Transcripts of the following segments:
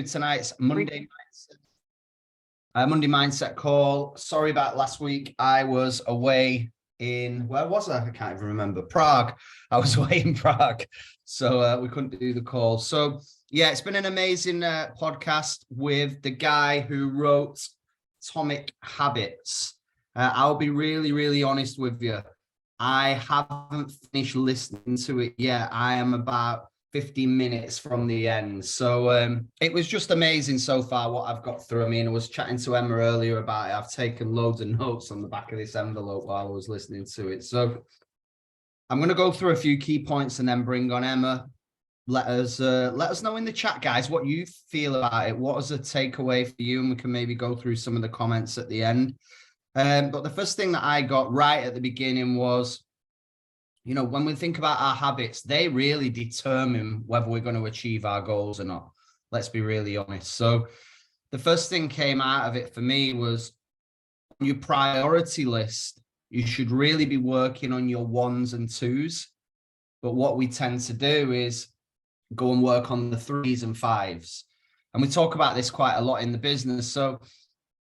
tonight's Monday Mindset call. Sorry about last week. I was away in, where was I? I can't even remember. Prague. I was away in Prague. So we couldn't do the call. So yeah, it's been an amazing podcast with the guy who wrote Atomic Habits. I'll be really, really honest with you. I haven't finished listening to it yet. I am about 15 minutes from the end. So it was just amazing so far what I've got through. I mean, I was chatting to Emma earlier about it. I've taken loads of notes on the back of this envelope while I was listening to it. So I'm going to go through a few key points and then bring on Emma. Let us know in the chat, guys, what you feel about it. What is a takeaway for you? And we can maybe go through some of the comments at the end. But the first thing that I got right at the beginning was, you know, when we think about our habits, they really determine whether we're going to achieve our goals or not. Let's be really honest. So the first thing came out of it for me was on your priority list, you should really be working on your ones and twos. But what we tend to do is go and work on the threes and fives. And we talk about this quite a lot in the business. So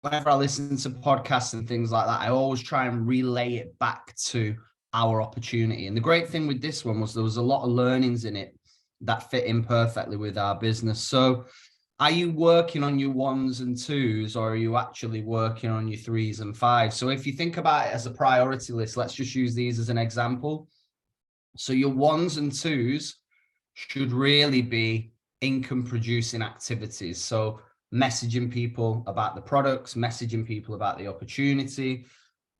whenever I listen to podcasts and things like that, I always try and relay it back to our opportunity. And the great thing with this one was there was a lot of learnings in it that fit in perfectly with our business. So are you working on your ones and twos, or are you actually working on your threes and fives? So if you think about it as a priority list, let's just use these as an example. So your ones and twos should really be income producing activities. So messaging people about the products, messaging people about the opportunity,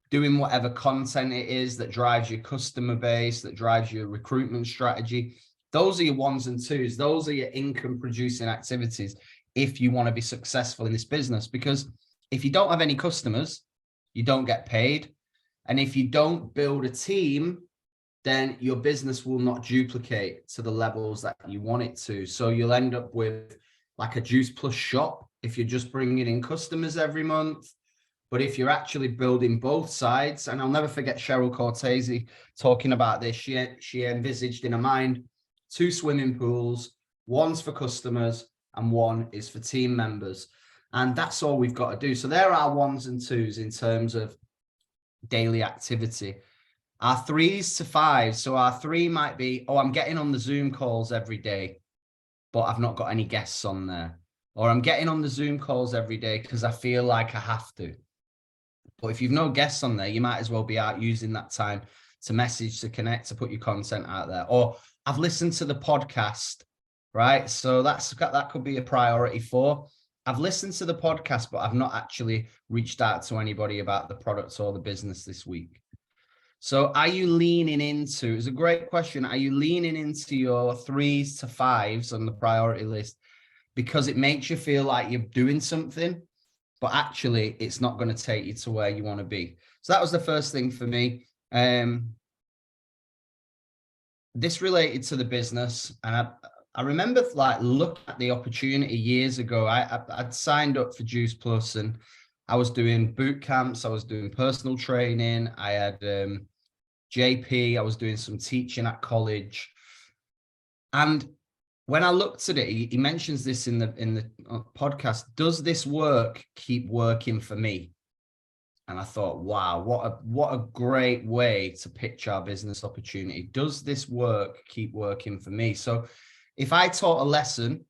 doing whatever content it is that drives your customer base, that drives your recruitment strategy. Those are your ones and twos. Those are your income producing activities if you want to be successful in this business. Because if you don't have any customers, you don't get paid. And if you don't build a team, then your business will not duplicate to the levels that you want it to. So you'll end up with like a Juice Plus shop if you're just bringing in customers every month. But if you're actually building both sides, and I'll never forget Cheryl Cortese talking about this, she envisaged in her mind 2 swimming pools, one's for customers and one is for team members. And that's all we've got to do. So there are ones and twos in terms of daily activity. Our threes to fives. So our three might be, oh, I'm getting on the Zoom calls every day, but I've not got any guests on there. Or I'm getting on the Zoom calls every day because I feel like I have to. But if you've no guests on there, you might as well be out using that time to message, to connect, to put your content out there. Or I've listened to the podcast, right? So that could be a priority 4. I've listened to the podcast, but I've not actually reached out to anybody about the products or the business this week. So are you leaning into, it's a great question, are you leaning into your 3s to 5s on the priority list because it makes you feel like you're doing something, but actually it's not going to take you to where you want to be? So that was the first thing for me. This related to the business, and I remember like looking at the opportunity years ago. I'd signed up for Juice Plus and I was doing boot camps. I was doing personal training. I had JP. I was doing some teaching at college. And when I looked at it, he mentions this in the podcast. Does this work keep working for me? And I thought, wow, what a great way to pitch our business opportunity. Does this work keep working for me? So if I taught a lesson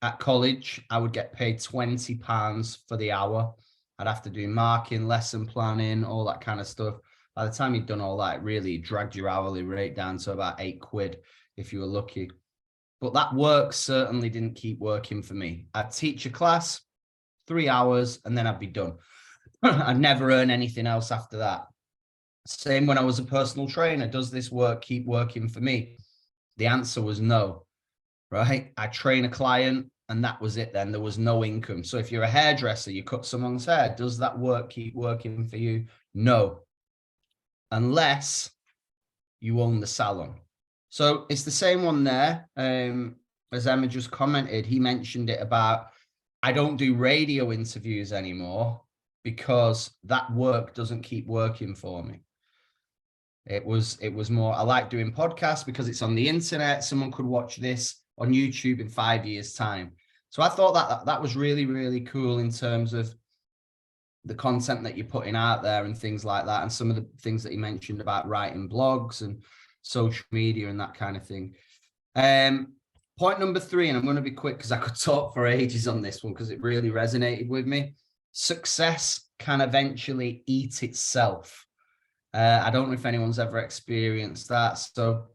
at college, I would get paid £20 for the hour. I'd have to do marking, lesson planning, all that kind of stuff. By the time you'd done all that, it really dragged your hourly rate down to about £8 if you were lucky. But that work certainly didn't keep working for me. I'd teach a class, 3 hours, and then I'd be done. I'd never earn anything else after that. Same when I was a personal trainer. Does this work keep working for me? The answer was no, right? I train a client and that was it then. There was no income. So if you're a hairdresser, you cut someone's hair, does that work keep working for you? No, unless you own the salon. So it's the same one there. As Emma just commented, he mentioned it about, I don't do radio interviews anymore because that work doesn't keep working for me. It was more, I like doing podcasts because it's on the internet. Someone could watch this on YouTube in 5 years' time. So I thought that was really, really cool in terms of the content that you're putting out there and things like that. And some of the things that you mentioned about writing blogs and social media and that kind of thing. Point number 3, and I'm going to be quick because I could talk for ages on this one because it really resonated with me. Success can eventually eat itself. I don't know if anyone's ever experienced that. So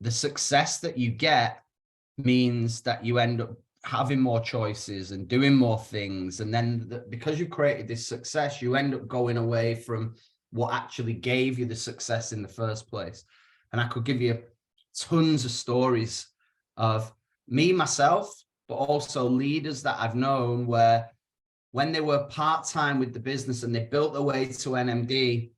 the success that you get means that you end up having more choices and doing more things. And then because you've created this success, you end up going away from what actually gave you the success in the first place. And I could give you tons of stories of me, myself, but also leaders that I've known where when they were part-time with the business and they built their way to NMD,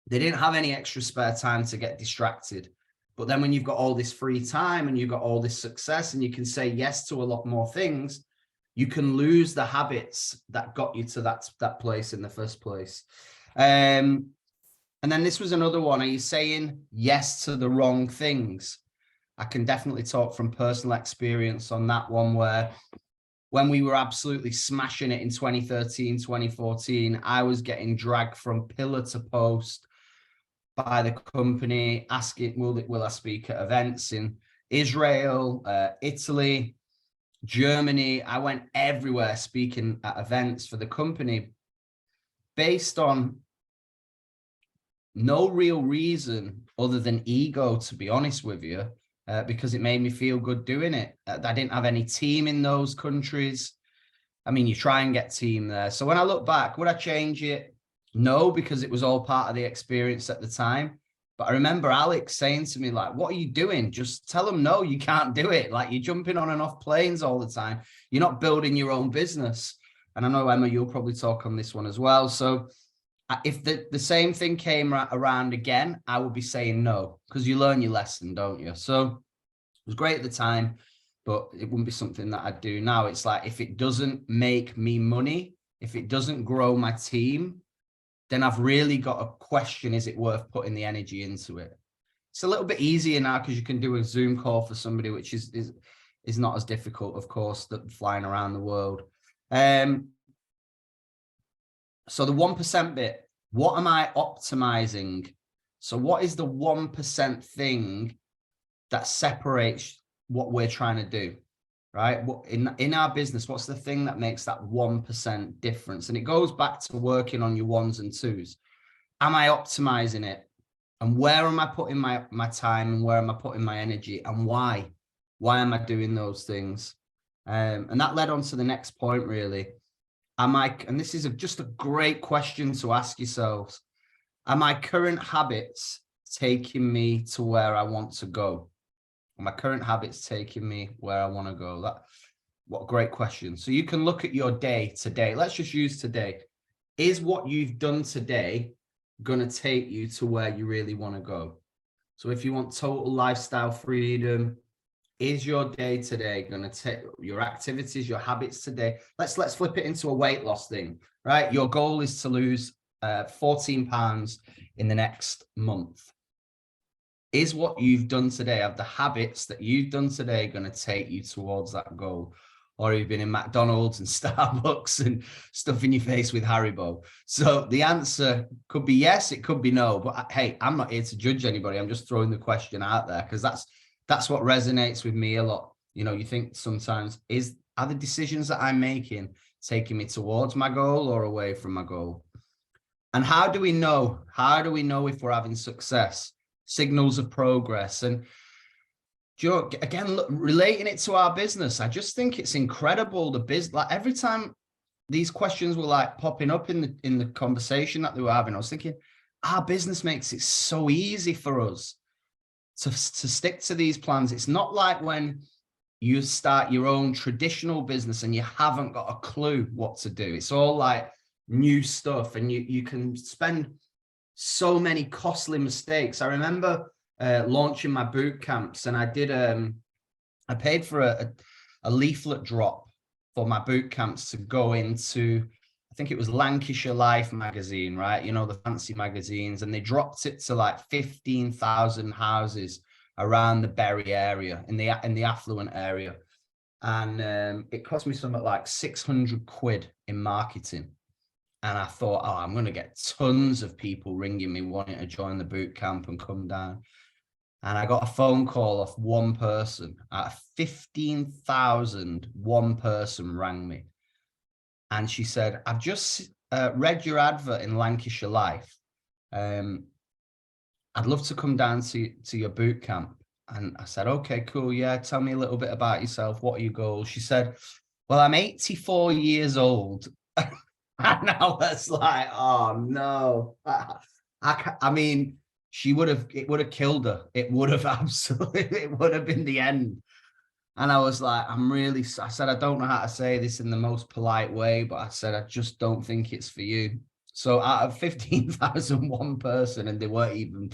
they didn't have any extra spare time to get distracted. But then when you've got all this free time and you've got all this success and you can say yes to a lot more things, you can lose the habits that got you to that place in the first place. And then this was another one. Are you saying yes to the wrong things? I can definitely talk from personal experience on that one, where when we were absolutely smashing it in 2013, 2014, I was getting dragged from pillar to post by the company, asking, will I speak at events in Israel, Italy, Germany? I went everywhere speaking at events for the company based on no real reason other than ego, to be honest with you, because it made me feel good doing it. I didn't have any team in those countries. I mean, you try and get team there. So when I look back, would I change it? No, because it was all part of the experience at the time. But I remember Alex saying to me, like, what are you doing? Just tell them, no, you can't do it. Like, you're jumping on and off planes all the time. You're not building your own business. And I know, Emma, you'll probably talk on this one as well. So if the same thing came around again, I would be saying no, because you learn your lesson, don't you? So it was great at the time, but it wouldn't be something that I'd do now. It's like, if it doesn't make me money, if it doesn't grow my team, then I've really got to question, is it worth putting the energy into it? It's a little bit easier now because you can do a Zoom call for somebody, which is not as difficult, of course, that flying around the world. So the 1% bit, what am I optimizing? So what is the 1% thing that separates what we're trying to do, right? What in our business, what's the thing that makes that 1% difference? And it goes back to working on your 1s and 2s. Am I optimizing it? And where am I putting my time, and where am I putting my energy, and why? Why am I doing those things? And that led on to the next point, really. And this is just a great question to ask yourselves, are my current habits taking me to where I want to go? Are my current habits taking me where I want to go? What a great question. So you can look at your day today. Let's just use today. Is what you've done today going to take you to where you really want to go? So if you want total lifestyle freedom, is your day today going to take your activities, your habits today? Let's flip it into a weight loss thing, right? Your goal is to lose 14 pounds in the next month. Is what you've done today, have the habits that you've done today going to take you towards that goal? Or you've been in McDonald's and Starbucks and stuffing your face with Haribo? So the answer could be yes, it could be no. But hey, I'm not here to judge anybody. I'm just throwing the question out there because that's what resonates with me a lot. You know, you think sometimes, are the decisions that I'm making taking me towards my goal or away from my goal? And how do we know? How do we know if we're having success? Signals of progress. And again, look, relating it to our business, I just think it's incredible. The business, like every time these questions were like popping up in the conversation that they were having, I was thinking, our business makes it so easy for us to stick to these plans. It's not like when you start your own traditional business and you haven't got a clue what to do. It's all like new stuff, and you can spend so many costly mistakes. I remember launching my boot camps, and I did I paid for a leaflet drop for my boot camps to go into, I think it was Lancashire Life magazine, right? You know, the fancy magazines, and they dropped it to like 15,000 houses around the Bury area, in the affluent area. And it cost me something like 600 quid in marketing. And I thought, oh, I'm going to get tons of people ringing me wanting to join the boot camp and come down. And I got a phone call off one person. Out of 15,000, one person rang me. And she said, I've just read your advert in Lancashire Life. I'd love to come down to your boot camp. And I said, okay, cool. Yeah, tell me a little bit about yourself. What are your goals? She said, well, I'm 84 years old. And I was like, oh, no. I mean, it would have killed her. It would have absolutely, it would have been the end. And I was like, I said, I don't know how to say this in the most polite way, but I said, I just don't think it's for you. So out of 15,000, one person, and they weren't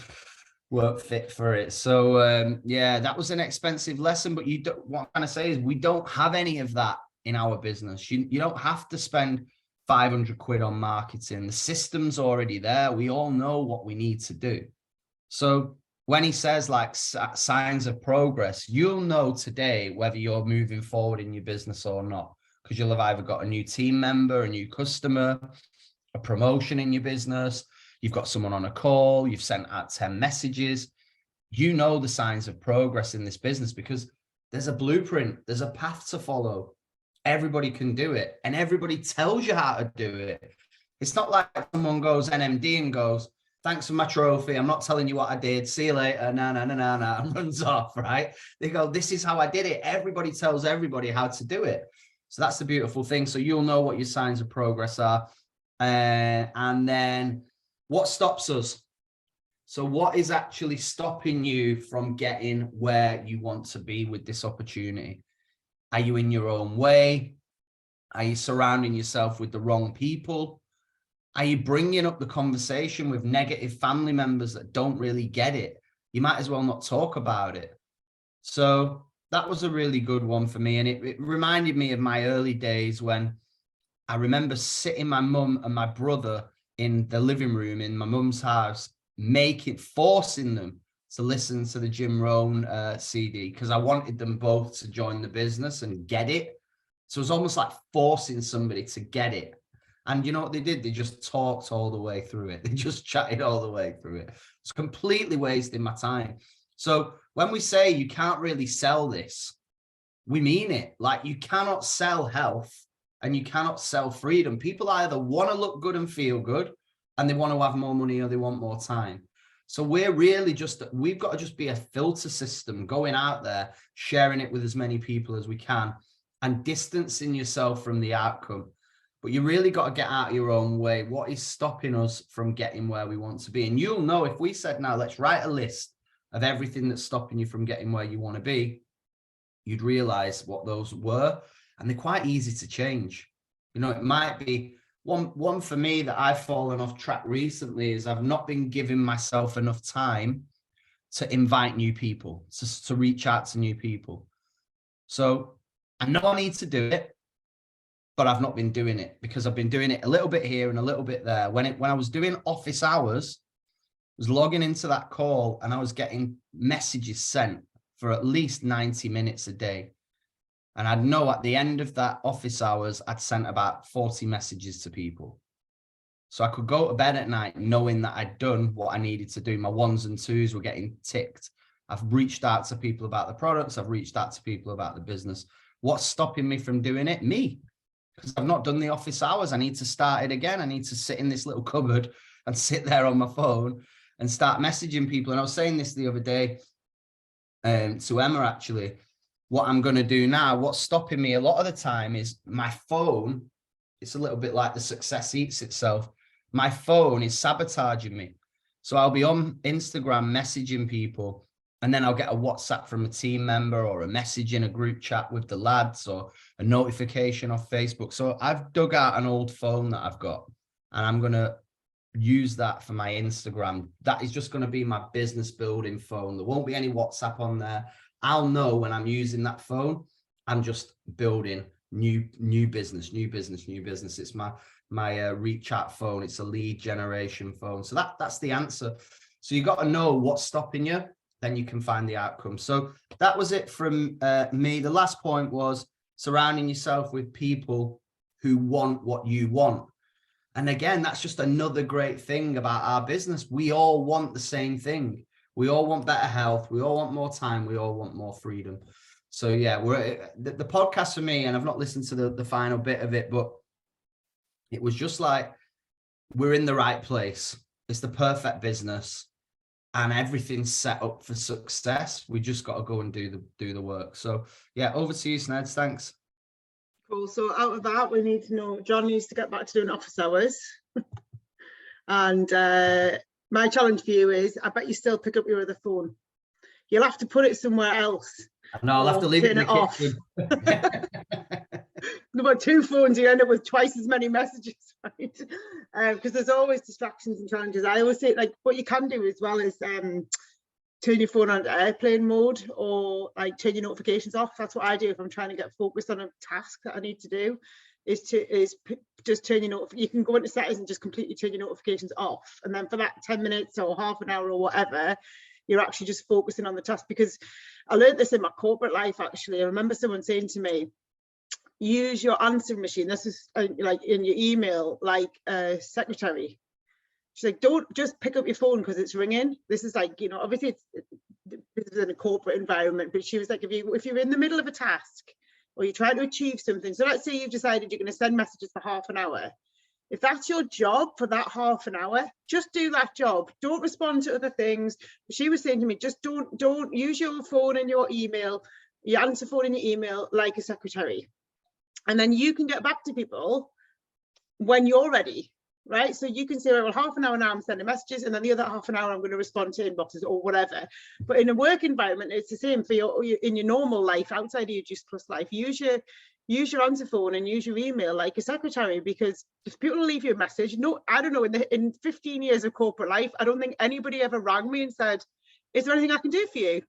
fit for it. So yeah, that was an expensive lesson. But what I'm trying to say is we don't have any of that in our business. You don't have to spend 500 quid on marketing. The system's already there. We all know what we need to do. So when he says like signs of progress, you'll know today whether you're moving forward in your business or not, because you'll have either got a new team member, a new customer, a promotion in your business, you've got someone on a call, you've sent out 10 messages. You know the signs of progress in this business because there's a blueprint, there's a path to follow. Everybody can do it, and everybody tells you how to do it. It's not like someone goes NMD and goes, thanks for my trophy, I'm not telling you what I did, see you later, no, and runs off, right? They go, this is how I did it. Everybody tells everybody how to do it. So that's the beautiful thing. So you'll know what your signs of progress are. And then what stops us? So what is actually stopping you from getting where you want to be with this opportunity? Are you in your own way? Are you surrounding yourself with the wrong people? Are you bringing up the conversation with negative family members that don't really get it? You might as well not talk about it. So that was a really good one for me. And it reminded me of my early days when I remember sitting my mum and my brother in the living room in my mum's house, forcing them to listen to the Jim Rohn CD, because I wanted them both to join the business and get it. So it was almost like forcing somebody to get it. And you know what they did? They just talked all the way through it. They just chatted all the way through it. It's completely wasting my time. So when we say you can't really sell this, we mean it. Like, you cannot sell health and you cannot sell freedom. People either want to look good and feel good and they want to have more money or they want more time. So we've got to just be a filter system, going out there, sharing it with as many people as we can and distancing yourself from the outcome. But you really got to get out of your own way. What is stopping us from getting where we want to be? And you'll know if we said, now let's write a list of everything that's stopping you from getting where you want to be, you'd realize what those were. And they're quite easy to change. You know, it might be one for me that I've fallen off track recently is I've not been giving myself enough time to invite new people, to reach out to new people. So I know I need to do it, but I've not been doing it because I've been doing it a little bit here and a little bit there. When I was doing office hours, I was logging into that call and I was getting messages sent for at least 90 minutes a day. And I'd know at the end of that office hours, I'd sent about 40 messages to people. So I could go to bed at night knowing that I'd done what I needed to do. My ones and twos were getting ticked. I've reached out to people about the products. I've reached out to people about the business. What's stopping me from doing it? Me. Because I've not done the office hours. I need to start it again. I need to sit in this little cupboard and sit there on my phone and start messaging people. And I was saying this the other day to Emma, actually. What I'm going to do now, what's stopping me a lot of the time is my phone. It's a little bit like the success eats itself. My phone is sabotaging me. So I'll be on Instagram messaging people, and then I'll get a WhatsApp from a team member or a message in a group chat with the lads or a notification off Facebook. So I've dug out an old phone that I've got, and I'm going to use that for my Instagram. That is just going to be my business building phone. There won't be any WhatsApp on there. I'll know when I'm using that phone, I'm just building new business. It's my reach out phone. It's a lead generation phone. So that's the answer. So you got to know what's stopping you, then you can find the outcome. So that was it from me. The last point was surrounding yourself with people who want what you want. And again, that's just another great thing about our business. We all want the same thing. We all want better health. We all want more time. We all want more freedom. So yeah, the podcast for me, and I've not listened to the final bit of it, but it was just like, we're in the right place. It's the perfect business and everything's set up for success. We just got to go and do the work. So yeah, over to you, Sneds. Thanks. Cool. So out of that, we need to know, John needs to get back to doing office hours. And my challenge for you is, I bet you still pick up your other phone. You'll have to put it somewhere else. No, I'll have to leave it in the kitchen. About 2 phones, you end up with twice as many messages, right? Because there's always distractions and challenges. I always say, like, what you can do as well is turn your phone on airplane mode, or like turn your notifications off. That's what I do if I'm trying to get focused on a task that I need to do. Is just turn your you can go into settings and just completely turn your notifications off, and then for that 10 minutes or half an hour or whatever, you're actually just focusing on the task. Because I learned this in my corporate life, actually. I remember someone saying to me, use your answer machine, this is like in your email, like a secretary. She's like, don't just pick up your phone because it's ringing. This is like, you know, obviously this is in a corporate environment, but she was like, if you're in the middle of a task or you're trying to achieve something, so let's say you've decided you're going to send messages for half an hour. If that's your job for that half an hour, just do that job. Don't respond to other things. She was saying to me, just don't use your phone and your email, your answer phone and your email like a secretary. And then you can get back to people when you're ready, right? So you can say, well, half an hour now I'm sending messages, and then the other half an hour I'm going to respond to inboxes or whatever. But in a work environment, it's the same for in your normal life, outside of your Juice Plus life. Use your answer phone and use your email like a secretary, because if people leave you a message, no, I don't know, in 15 years of corporate life, I don't think anybody ever rang me and said, is there anything I can do for you?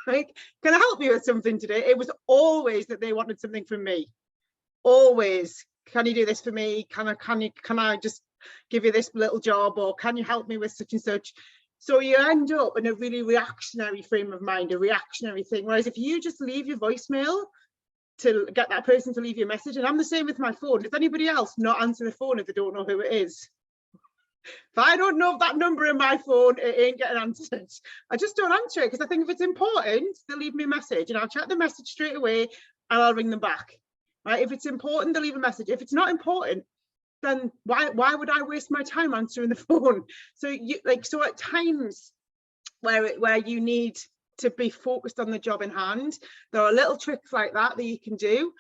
Like, can I help you with something today? It was always that they wanted something from me. Always, can you do this for me? Can I just give you this little job, or can you help me with such and such? So you end up in a really reactionary frame of mind, a reactionary thing. Whereas if you just leave your voicemail to get that person to leave you a message, and I'm the same with my phone. Does anybody else not answer the phone if they don't know who it is? If I don't know that number in my phone, it ain't getting answered. I just don't answer it, because I think if it's important, they'll leave me a message and I'll check the message straight away and I'll ring them back. Right? If it's important, they'll leave a message. If it's not important, then why would I waste my time answering the phone? So so at times where you need to be focused on the job in hand, there are little tricks like that you can do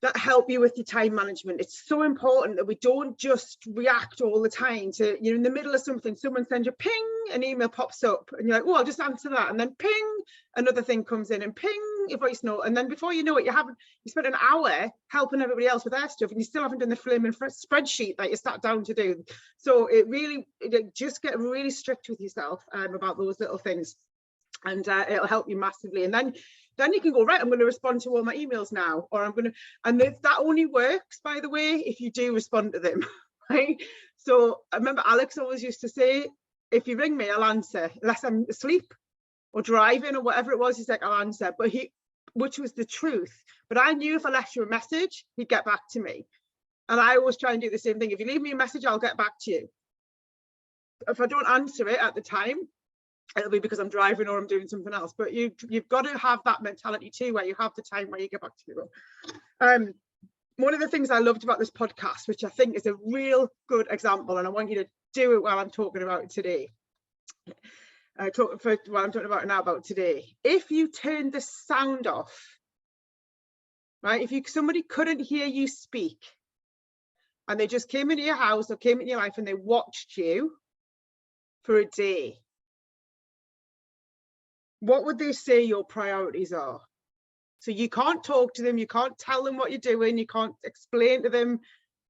that help you with your time management. It's so important that we don't just react all the time to, you're in the middle of something, someone sends you ping, an email pops up and you're like, oh, I'll just answer that, and then ping, another thing comes in, and ping, your voice note, and then before you know it, you spent an hour helping everybody else with their stuff and you still haven't done the flaming spreadsheet that you sat down to do. So just get really strict with yourself about those little things, and it'll help you massively. And then you can go, right, I'm going to respond to all my emails now, or and that only works, by the way, if you do respond to them, right? So I remember Alex always used to say, if you ring me, I'll answer, unless I'm asleep or driving or whatever it was. He's like, I'll answer, which was the truth. But I knew if I left you a message, he'd get back to me. And I always try and do the same thing. If you leave me a message, I'll get back to you. If I don't answer it at the time, it'll be because I'm driving or I'm doing something else. But you've got to have that mentality too, where you have the time where you get back to people. One of the things I loved about this podcast, which I think is a real good example, and I want you to do it while I'm talking about it today. While I'm talking about it now about today. If you turn the sound off, right? If somebody couldn't hear you speak, and they just came into your house or came into your life and they watched you for a day, what would they say your priorities are? So you can't talk to them, you can't tell them what you're doing, you can't explain to them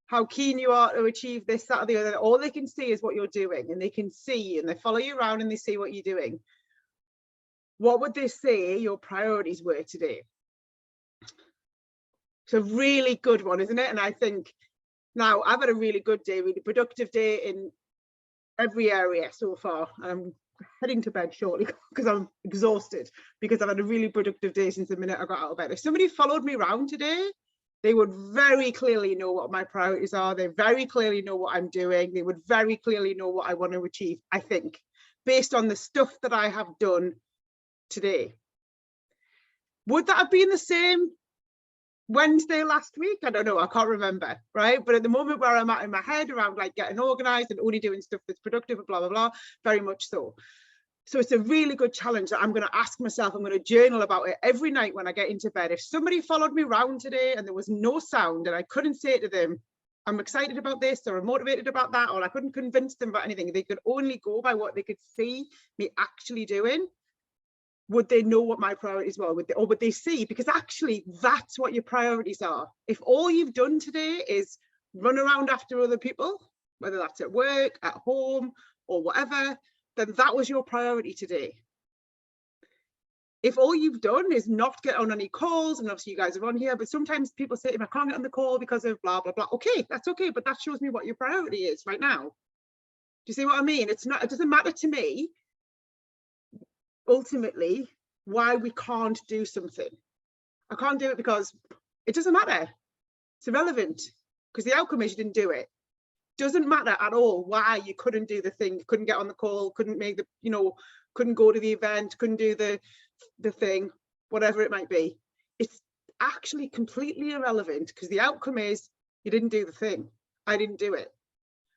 how keen you are to achieve this, that, or the other. All they can see is what you're doing, and they can see, and they follow you around and they see what you're doing. What would they say your priorities were today? It's a really good one, isn't it? And I think now I've had a really good day, really productive day in every area so far. I'm heading to bed shortly because I'm exhausted, because I've had a really productive day since the minute I got out of bed. If somebody followed me around today, they would very clearly know what my priorities are. They very clearly know what I'm doing. They would very clearly know what I want to achieve, I think, based on the stuff that I have done today. Would that have been the same Wednesday last week? I don't know, I can't remember, right? But at the moment where I'm at in my head around like getting organized and only doing stuff that's productive and blah, blah, blah, very much so. So it's a really good challenge that I'm going to ask myself. I'm going to journal about it every night when I get into bed. If somebody followed me around today and there was no sound and I couldn't say to them, I'm excited about this or I'm motivated about that, or I couldn't convince them about anything, they could only go by what they could see me actually doing, would they know what my priorities were? Or would they see? Because actually that's what your priorities are. If all you've done today is run around after other people, whether that's at work, at home, or whatever, then that was your priority today. If all you've done is not get on any calls, and obviously you guys are on here, but sometimes people say to me, I can't get on the call because of blah, blah, blah. Okay, that's okay, but that shows me what your priority is right now. Do you see what I mean? It doesn't matter to me, ultimately, why we can't do something. I can't do it because it doesn't matter. It's irrelevant, because the outcome is you didn't do it. Doesn't matter at all why you couldn't do the thing, couldn't get on the call, couldn't make the, couldn't go to the event, couldn't do the thing, whatever it might be. It's actually completely irrelevant, because the outcome is you didn't do the thing. I didn't do it.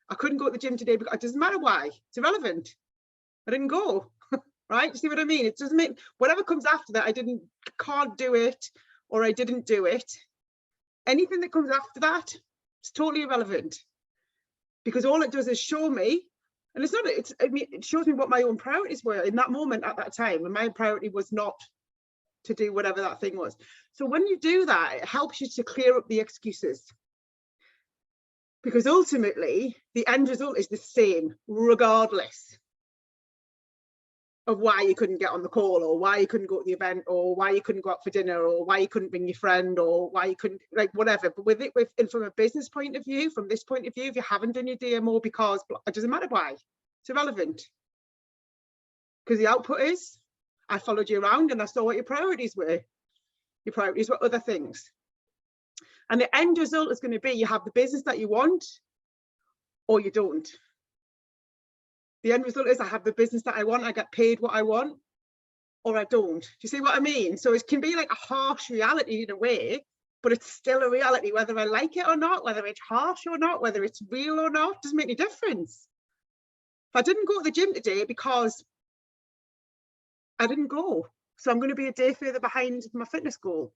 I couldn't go to the gym today because it doesn't matter why. It's irrelevant. I didn't go. Right? See what I mean? It doesn't mean whatever comes after that, can't do it, or I didn't do it. Anything that comes after that, it's totally irrelevant, because all it does is show me, and it shows me what my own priorities were in that moment at that time. And my priority was not to do whatever that thing was. So when you do that, it helps you to clear up the excuses, because ultimately the end result is the same regardless of why you couldn't get on the call, or why you couldn't go to the event, or why you couldn't go out for dinner, or why you couldn't bring your friend, or why you couldn't, like, whatever. But and from a business point of view, from this point of view, if you haven't done your DMO because it doesn't matter why, it's irrelevant, because the output is I followed you around and I saw what your priorities were. Your priorities were other things, and the end result is going to be you have the business that you want, or you don't. The end result is I have the business that I want, I get paid what I want, or I don't. Do you see what I mean? So it can be like a harsh reality in a way, but it's still a reality, whether I like it or not, whether it's harsh or not, whether it's real or not, doesn't make any difference. If I didn't go to the gym today because I didn't go, so I'm going to be a day further behind my fitness goal.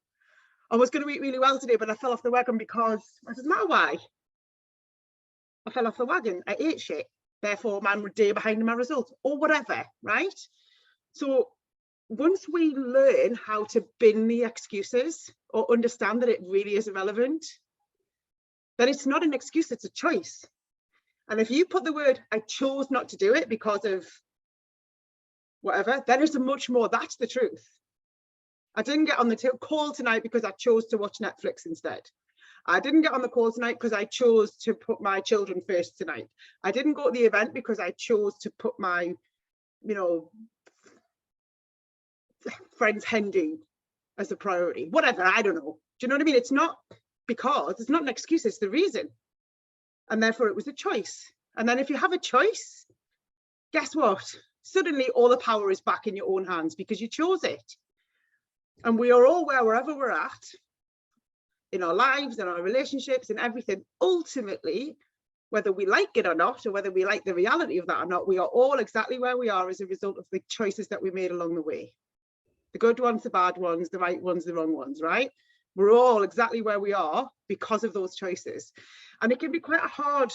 I was going to eat really well today, but I fell off the wagon because it doesn't matter why. I fell off the wagon, I ate shit. Therefore, I'm a day behind in my results, or whatever, right? So once we learn how to bin the excuses, or understand that it really is irrelevant, then it's not an excuse, it's a choice. And if you put the word, I chose not to do it because of whatever, then it's a much more, that's the truth. I didn't get on the call tonight because I chose to watch Netflix instead. I didn't get on the call tonight because I chose to put my children first tonight. I didn't go to the event because I chose to put my, friend's hen do as a priority. Whatever, I don't know. Do you know what I mean? It's not because, it's not an excuse, it's the reason. And therefore it was a choice. And then if you have a choice, guess what? Suddenly all the power is back in your own hands because you chose it. And we are all wherever we're at, in our lives, in our relationships, and everything, ultimately, whether we like it or not, or whether we like the reality of that or not, we are all exactly where we are as a result of the choices that we made along the way. The good ones, the bad ones, the right ones, the wrong ones, right? We're all exactly where we are because of those choices. And it can be quite a hard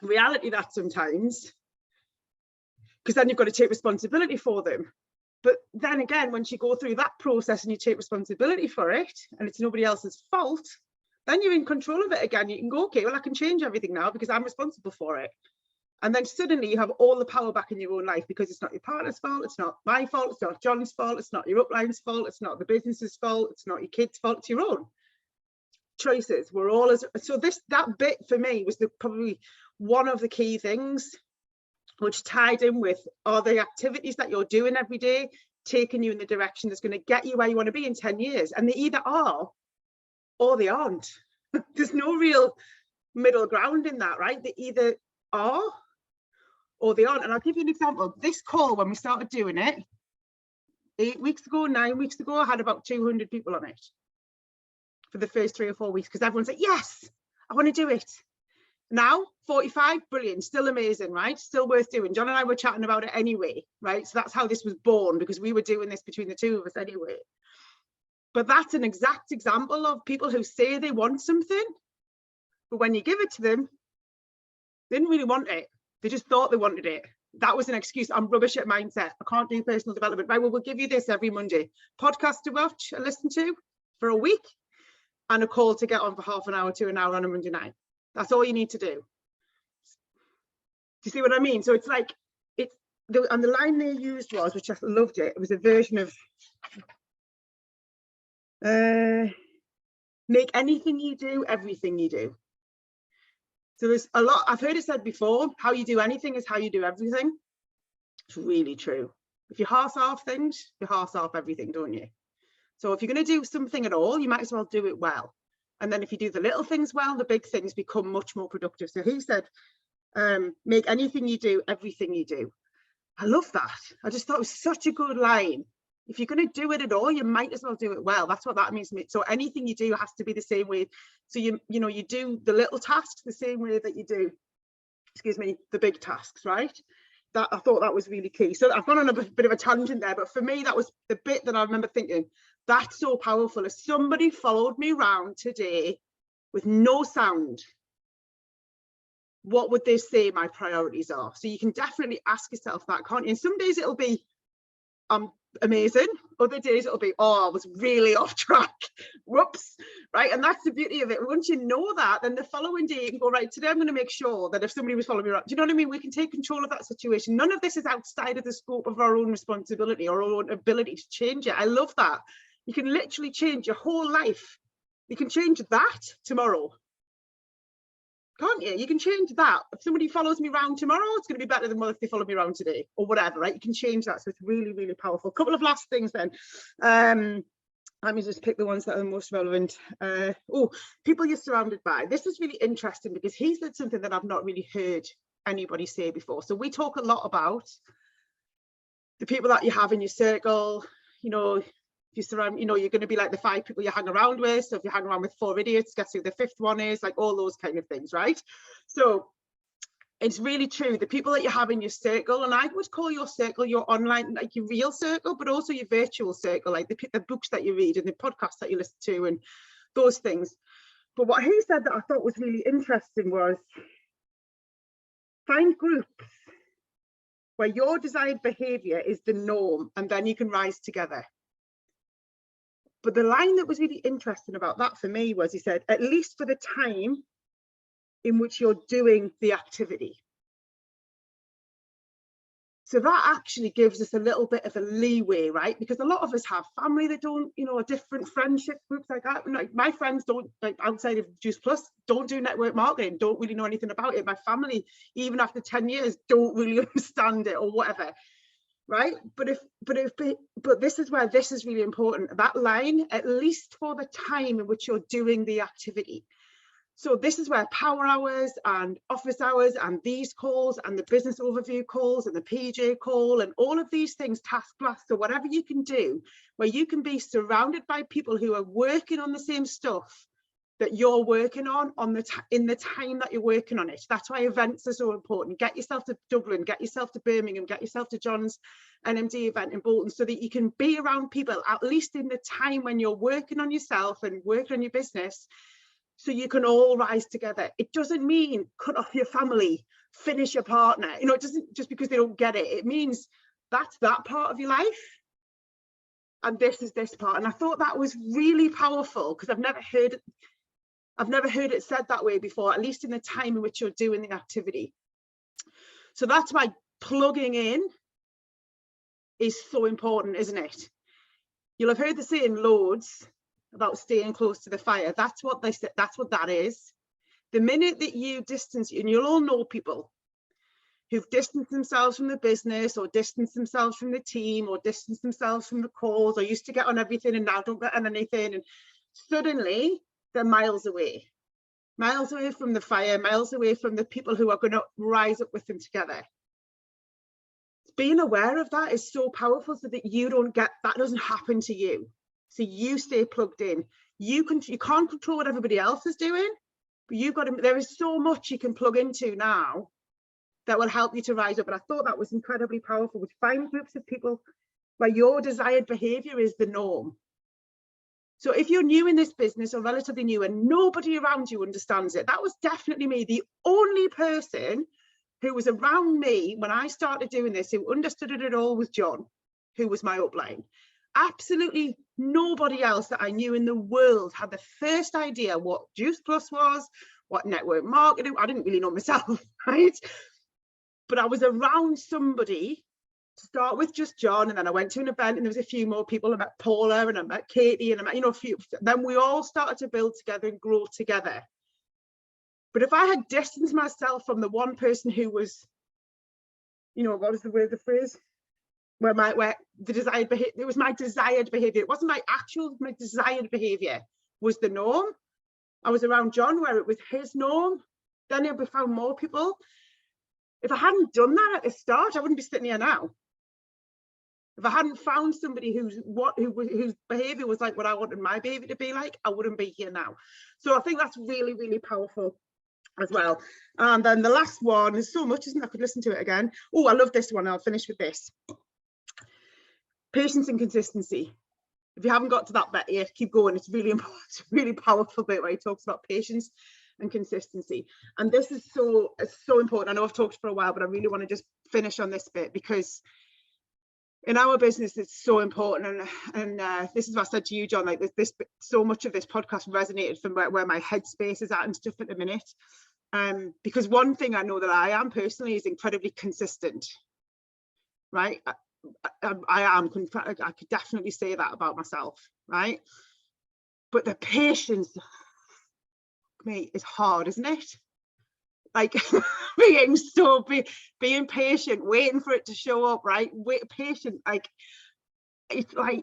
reality that sometimes, because then you've got to take responsibility for them. But then again, once you go through that process and you take responsibility for it, and it's nobody else's fault, then you're in control of it again. You can go, okay, well, I can change everything now because I'm responsible for it. And then suddenly you have all the power back in your own life, because it's not your partner's fault, it's not my fault, it's not John's fault, it's not your upline's fault, it's not the business's fault, it's not your kids' fault, it's your own choices. We're all so that bit for me was probably one of the key things which tied in with, are the activities that you're doing every day taking you in the direction that's going to get you where you want to be in 10 years? And they either are or they aren't. There's no real middle ground in that, right? They either are or they aren't. And I'll give you an example. This call, when we started doing it 8 weeks ago, 9 weeks ago, I had about 200 people on it for the first 3 or 4 weeks, because everyone said, yes, I want to do it. Now 45, brilliant, still amazing, right? Still worth doing. John and I were chatting about it anyway, right? So that's how this was born, because we were doing this between the two of us anyway. But that's an exact example of people who say they want something, but when you give it to them, they didn't really want it. They just thought they wanted it. That was an excuse. I'm rubbish at mindset. I can't do personal development. Right, well, we'll give you this every Monday. Podcast to watch and listen to for a week, and a call to get on for half an hour to an hour on a Monday night. That's all you need to do. Do you see what I mean? So it's like, and the line they used was, which I loved it, it was a version of, make anything you do, everything you do. So there's a lot, I've heard it said before, how you do anything is how you do everything. It's really true. If you half-half things, you half-half everything, don't you? So if you're going to do something at all, you might as well do it well. And then if you do the little things well, the big things become much more productive. So he said, make anything you do, everything you do. I love that. I just thought it was such a good line. If you're going to do it at all, you might as well do it well. That's what that means to me. So anything you do has to be the same way. So you do the little tasks the same way that you do, excuse me, the big tasks, right? That I thought that was really key. So I've gone on a bit of a tangent there, but for me, that was the bit that I remember thinking, that's so powerful. If somebody followed me around today with no sound, what would they say my priorities are? So you can definitely ask yourself that, can't you? And some days it'll be amazing. Other days it'll be, oh, I was really off track. Whoops. Right. And that's the beauty of it. Once you know that, then the following day you can go, right, today I'm going to make sure that if somebody was following me around, do you know what I mean? We can take control of that situation. None of this is outside of the scope of our own responsibility or our own ability to change it. I love that. You can literally change your whole life. You can change that tomorrow. Can't you? You can change that. If somebody follows me around tomorrow, it's going to be better than if they follow me around today or whatever, right? You can change that. So it's really, really powerful. A couple of last things then. Let me just pick the ones that are the most relevant. People you're surrounded by. This is really interesting because he said something that I've not really heard anybody say before. So we talk a lot about the people that you have in your circle. You know, if you surround, you know, you're going to be like the 5 people you hang around with. So if you hang around with 4 idiots, guess who the 5th one is? Like all those kind of things, right? So it's really true. The people that you have in your circle, and I would call your circle your online, like your real circle, but also your virtual circle, like the books that you read and the podcasts that you listen to and those things. But what he said that I thought was really interesting was find groups where your desired behavior is the norm, and then you can rise together. But the line that was really interesting about that for me was, he said, at least for the time in which you're doing the activity. So that actually gives us a little bit of a leeway, right? Because a lot of us have family that don't, you know, different friendship groups like that. Like my friends don't, like outside of Juice Plus, don't do network marketing, don't really know anything about it. My family, even after 10 years, don't really understand it or whatever. Right, but this is where this is really important, that line, at least for the time in which you're doing the activity. So this is where power hours and office hours and these calls and the business overview calls and the PJ call and all of these things, task blasts or whatever you can do, where you can be surrounded by people who are working on the same stuff that you're working on in the time that you're working on it. That's why events are so important. Get yourself to Dublin, get yourself to Birmingham, get yourself to John's NMD event in Bolton, so that you can be around people at least in the time when you're working on yourself and working on your business, so you can all rise together. It doesn't mean cut off your family, finish your partner. You know, it doesn't just because they don't get it. It means that's that part of your life, and this is this part. And I thought that was really powerful because I've never heard it said that way before, at least in the time in which you're doing the activity. So that's why plugging in is so important, isn't it? You'll have heard the saying loads about staying close to the fire. That's what they said. That's what that is. The minute that you distance, and you'll all know people who've distanced themselves from the business, or distanced themselves from the team, or distanced themselves from the calls, or used to get on everything and now don't get on anything, and suddenly they're miles away from the fire, miles away from the people who are going to rise up with them together. Being aware of that is so powerful, so that you don't get, that doesn't happen to you. So you stay plugged in. You can't control what everybody else is doing, but you've got to, there is so much you can plug into now that will help you to rise up. And I thought that was incredibly powerful, with find groups of people where your desired behavior is the norm. So if you're new in this business, or relatively new, and nobody around you understands it, that was definitely me. The only person who was around me when I started doing this, who understood it at all, was John, who was my upline. Absolutely nobody else that I knew in the world had the first idea what Juice Plus was, what network marketing. I didn't really know myself, right? But I was around somebody, to start with just John, and then I went to an event and there was a few more people. I met Paula and I met Katie and I met, you know, a few. Then we all started to build together and grow together. But if I had distanced myself from the one person who was, you know, what is the word, the phrase? Where the desired behavior, it was my desired behavior. It wasn't my desired behavior was the norm. I was around John where it was his norm. Then I found more people. If I hadn't done that at the start, I wouldn't be sitting here now. If I hadn't found somebody whose behavior was like what I wanted my behavior to be like, I wouldn't be here now. So I think that's really, really powerful as well. And then the last one, there's so much, isn't there? I could listen to it again. Oh, I love this one. I'll finish with this. Patience and consistency. If you haven't got to that bit yet, keep going. It's really important. It's a really powerful bit where he talks about patience and consistency. And this is so important. I know I've talked for a while, but I really want to just finish on this bit, because in our business it's so important. And this is what I said to you, John, like this so much of this podcast resonated from where my headspace is at and stuff at the minute. Because one thing I know that I am personally is incredibly consistent, right? I could definitely say that about myself, right? But the patience, mate, is hard, isn't it? Like being patient, waiting for it to show up, right? Patient, like it's like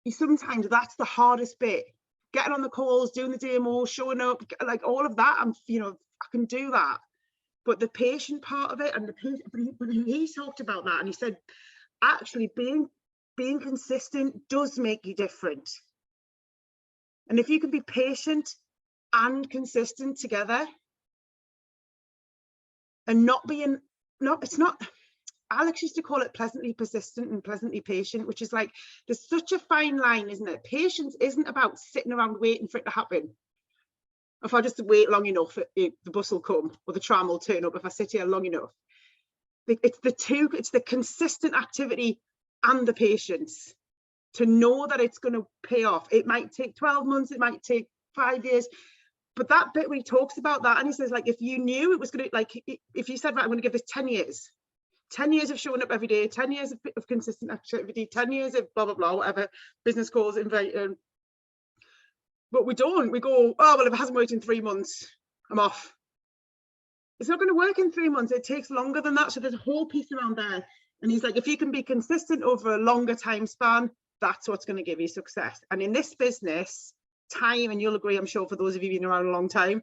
sometimes that's the hardest bit. Getting on the calls, doing the demo, showing up, like all of that. I can do that. But the patient part of it, and but he talked about that, and he said, actually being consistent does make you different. And if you can be patient and consistent together, and Alex used to call it pleasantly persistent and pleasantly patient, which is like, there's such a fine line, isn't it? Patience isn't about sitting around waiting for it to happen. If I just wait long enough, the bus will come or the tram will turn up if I sit here long enough. It's the consistent activity and the patience to know that it's going to pay off. It might take 12 months, it might take 5 years, but that bit where he talks about that, and he says, like, if you knew it was going to, like, if you said, right, I'm going to give this 10 years of showing up every day, 10 years of consistent activity, 10 years of blah, blah, blah, whatever business calls, invite, but we go, oh, well, if it hasn't worked in 3 months, I'm off. It's not going to work in 3 months. It takes longer than that. So there's a whole piece around there. And he's like, if you can be consistent over a longer time span, that's what's going to give you success. And in this business, time, and you'll agree, I'm sure, for those of you who've been around a long time,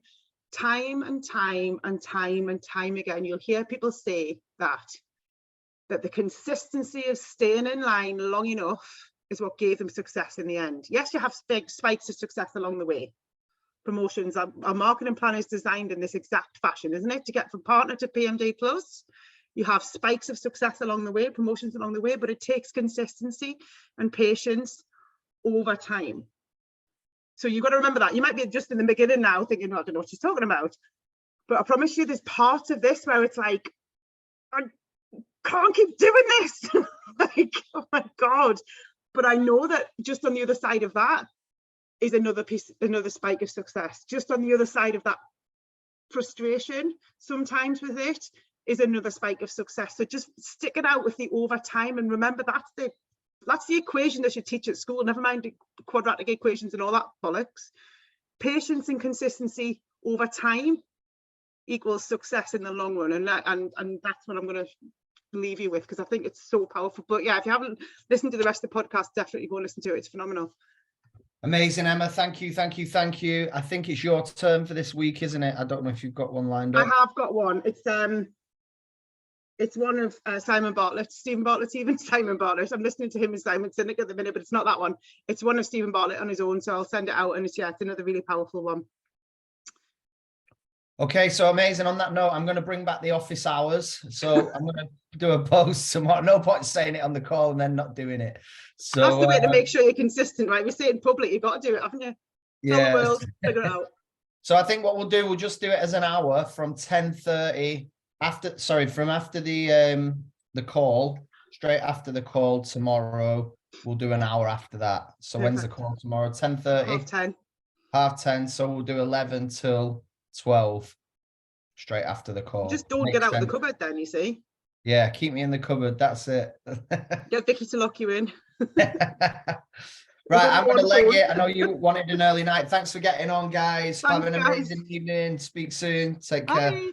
time and time and time and time again, you'll hear people say that the consistency of staying in line long enough is what gave them success in the end. Yes, you have spikes of success along the way. Promotions, our marketing plan is designed in this exact fashion, isn't it? To get from partner to PMD plus, you have spikes of success along the way, promotions along the way, but it takes consistency and patience over time. So you've got to remember that. You might be just in the beginning now thinking, oh, I don't know what she's talking about. But I promise you, there's parts of this where it's like, I can't keep doing this. Like, oh my God. But I know that just on the other side of that is another spike of success. Just on the other side of that frustration, sometimes with it, is another spike of success. So just stick it out with the overtime, and remember that's the equation that you teach at school. Never mind the quadratic equations and all that bollocks. Patience and consistency over time equals success in the long run, and that's what I'm going to leave you with, because I think it's so powerful. But yeah, if you haven't listened to the rest of the podcast, definitely go and listen to it. It's phenomenal. Amazing, Emma. Thank you. I think it's your turn for this week, isn't it? I don't know if you've got one lined up. I have got one. It's one of Simon Bartlett, Stephen Bartlett, even Simon Bartlett. I'm listening to him and Simon Sinek at the minute, but it's not that one. It's one of Stephen Bartlett on his own, so I'll send it out, and it's another really powerful one. Okay, so amazing. On that note, I'm going to bring back the office hours. So I'm going to do a post tomorrow. No point saying it on the call and then not doing it. So that's the way to make sure you're consistent, right? We say it in public, you've got to do it, haven't you? Tell the world, figure it out. So I think what we'll do, we'll just do it as an hour from 10:30 from after the call, straight after the call tomorrow. We'll do an hour after that. So Perfect. When's the call tomorrow? 10:30? 10:30. 10:30. So we'll do 11 till 12 straight after the call. Just don't get out of the cupboard then, you see. Yeah, keep me in the cupboard. That's it. Get Vicky to lock you in. Right, I'm going to leg it. I know you wanted an early night. Thanks for getting on, guys. Thanks, Have an guys. amazing evening. Speak soon. Take care. Bye.